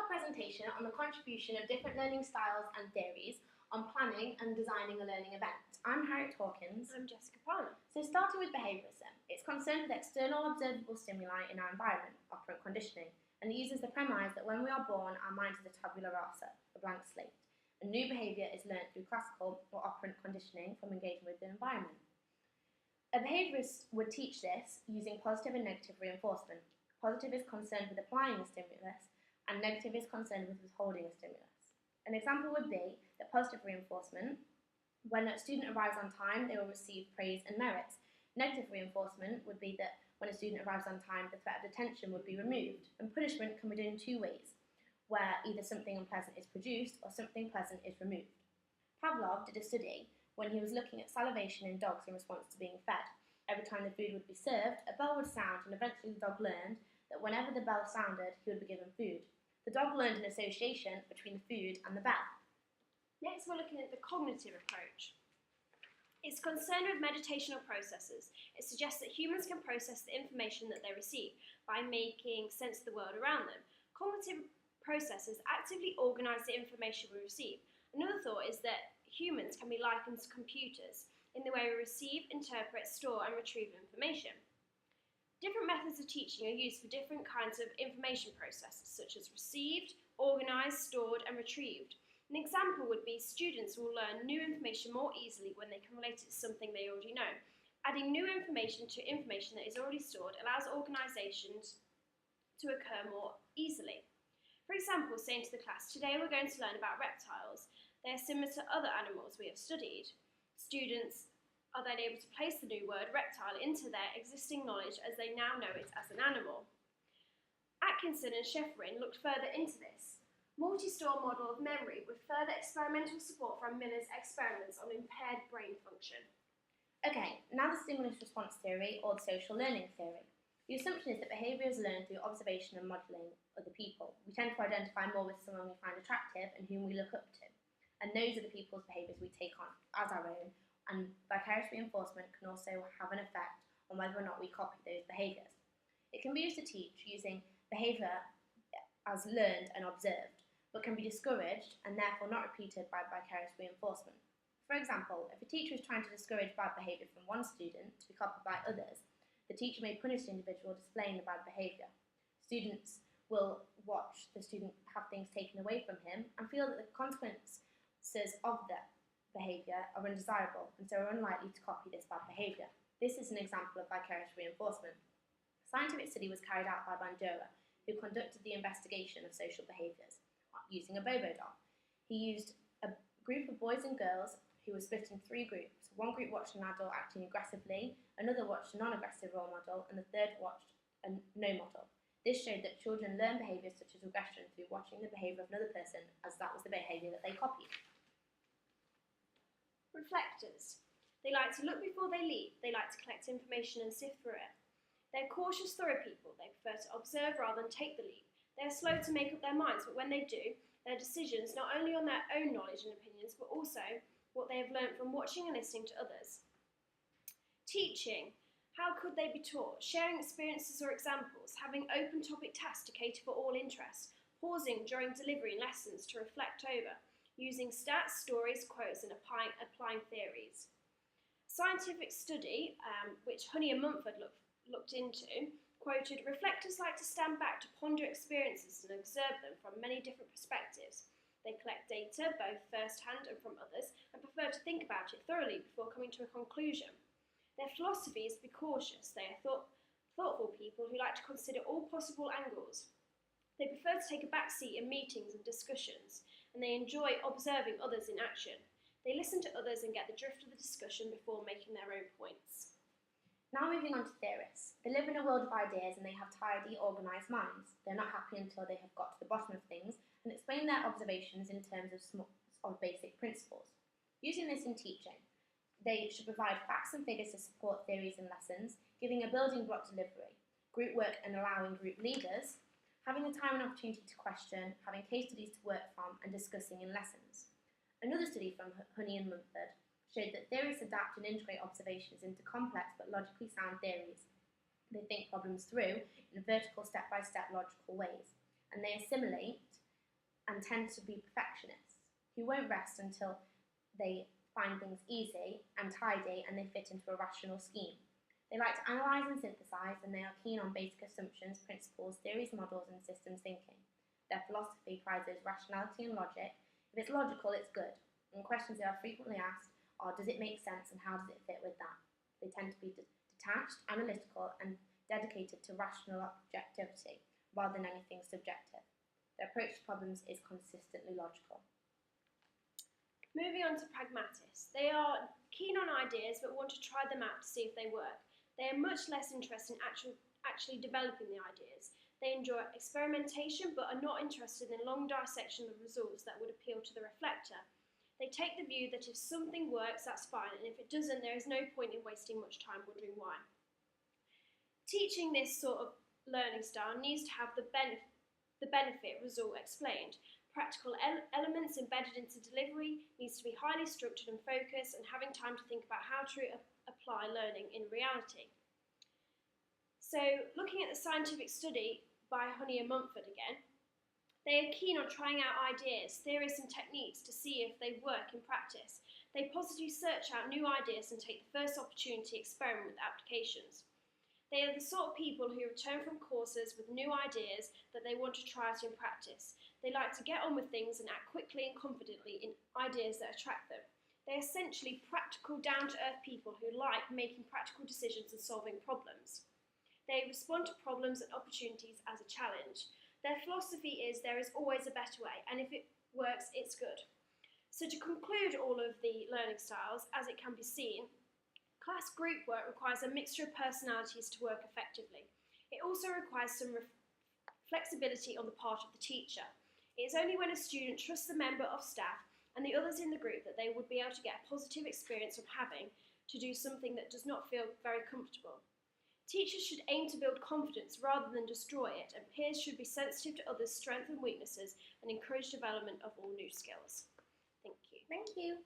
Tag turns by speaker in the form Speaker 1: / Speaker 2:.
Speaker 1: our presentation on the contribution of different learning styles and theories on planning and designing a learning event. I'm Harriet Hawkins.
Speaker 2: I'm Jessica Palmer.
Speaker 1: So starting with behaviourism, it's concerned with external observable stimuli in our environment, operant conditioning, and it uses the premise that when we are born, our mind is a tabula rasa, a blank slate, and new behaviour is learnt through classical or operant conditioning from engaging with the environment. A behaviourist would teach this using positive and negative reinforcement. Positive is concerned with applying a stimulus, and negative is concerned with withholding a stimulus. An example would be that positive reinforcement, when a student arrives on time, they will receive praise and merits. Negative reinforcement would be that when a student arrives on time, the threat of detention would be removed, and punishment can be done in two ways, where either something unpleasant is produced or something pleasant is removed. Pavlov did a study when he was looking at salivation in dogs in response to being fed. Every time the food would be served, a bell would sound, and eventually the dog learned that whenever the bell sounded, he would be given food. The dog learned an association between the food and the bell.
Speaker 2: Next, we're looking at the cognitive approach. It's concerned with meditational processes. It suggests that humans can process the information that they receive by making sense of the world around them. Cognitive processes actively organise the information we receive. Another thought is that humans can be likened to computers in the way we receive, interpret, store and retrieve information. Different methods of teaching are used for different kinds of information processes, such as received, organised, stored and retrieved. An example would be students will learn new information more easily when they can relate it to something they already know. Adding new information to information that is already stored allows organisations to occur more easily. For example, saying to the class, today we're going to learn about reptiles. They are similar to other animals we have studied. Students are then able to place the new word reptile into their existing knowledge as they now know it as an animal. Atkinson and Schäferin looked further into this multi-store model of memory with further experimental support from Miller's experiments on impaired brain function.
Speaker 1: Okay, now the stimulus response theory or the social learning theory. The assumption is that behaviour is learned through observation and modelling other people. We tend to identify more with someone we find attractive and whom we look up to, and those are the people's behaviours we take on as our own, and vicarious reinforcement can also have an effect on whether or not we copy those behaviours. It can be used to teach using behaviour as learned and observed, but can be discouraged and therefore not repeated by vicarious reinforcement. For example, if a teacher is trying to discourage bad behaviour from one student to be copied by others, the teacher may punish the individual displaying the bad behaviour. Students will watch the student have things taken away from him and feel that the consequences of that behaviour are undesirable and so are unlikely to copy this bad behaviour. This is an example of vicarious reinforcement. A scientific study was carried out by Bandura, who conducted the investigation of social behaviours using a Bobo doll. He used a group of boys and girls who were split in three groups. One group watched an adult acting aggressively, another watched a non-aggressive role model, and the third watched a no model. This showed that children learn behaviours such as aggression through watching the behaviour of another person, as that was the behaviour that they copied.
Speaker 2: Reflectors. They like to look before they leap. They like to collect information and sift through it. They're cautious, thorough people. They prefer to observe rather than take the leap. They are slow to make up their minds, but when they do, their decisions not only on their own knowledge and opinions, but also what they have learnt from watching and listening to others. Teaching. How could they be taught? Sharing experiences or examples, having open topic tasks to cater for all interests, pausing during delivery and lessons to reflect over, using stats, stories, quotes, and applying theories. Scientific study, which Honey and Mumford looked into, quoted, reflectors like to stand back to ponder experiences and observe them from many different perspectives. They collect data, both first-hand and from others, and prefer to think about it thoroughly before coming to a conclusion. Their philosophy is to be cautious. They are thoughtful people who like to consider all possible angles. They prefer to take a back seat in meetings and discussions, and they enjoy observing others in action. They listen to others and get the drift of the discussion before making their own points.
Speaker 1: Now moving on to theorists. They live in a world of ideas and they have tidy, organised minds. They're not happy until they have got to the bottom of things and explain their observations in terms of basic principles. Using this in teaching, they should provide facts and figures to support theories and lessons, giving a building block delivery, group work and allowing group leaders, having the time and opportunity to question, having case studies to work from, and discussing in lessons. Another study from Honey and Mumford showed that theorists adapt and integrate observations into complex but logically sound theories. They think problems through in vertical step-by-step logical ways, and they assimilate and tend to be perfectionists who won't rest until they find things easy and tidy and they fit into a rational scheme. They like to analyse and synthesise, and they are keen on basic assumptions, principles, theories, models and systems thinking. Their philosophy prizes rationality and logic. If it's logical, it's good. And questions they are frequently asked are, does it make sense and how does it fit with that? They tend to be detached, analytical and dedicated to rational objectivity rather than anything subjective. Their approach to problems is consistently logical.
Speaker 2: Moving on to pragmatists. They are keen on ideas but want to try them out to see if they work. They are much less interested in actually developing the ideas. They enjoy experimentation but are not interested in long dissection of results that would appeal to the reflector. They take the view that if something works, that's fine, and if it doesn't, there is no point in wasting much time wondering why. Teaching this sort of learning style needs to have the benefit result explained. Practical elements embedded into delivery needs to be highly structured and focused, and having time to think about how to apply learning in reality. So, looking at the scientific study by Honey and Mumford again, they are keen on trying out ideas, theories and techniques to see if they work in practice. They positively search out new ideas and take the first opportunity to experiment with applications. They are the sort of people who return from courses with new ideas that they want to try out in practice. They like to get on with things and act quickly and confidently in ideas that attract them. They are essentially practical, down-to-earth people who like making practical decisions and solving problems. They respond to problems and opportunities as a challenge. Their philosophy is there is always a better way, and if it works, it's good. So to conclude all of the learning styles, as it can be seen, class group work requires a mixture of personalities to work effectively. It also requires some flexibility on the part of the teacher. It is only when a student trusts the member of staff and the others in the group that they would be able to get a positive experience from having to do something that does not feel very comfortable. Teachers should aim to build confidence rather than destroy it, and peers should be sensitive to others' strengths and weaknesses and encourage development of all new skills. Thank you.
Speaker 1: Thank you.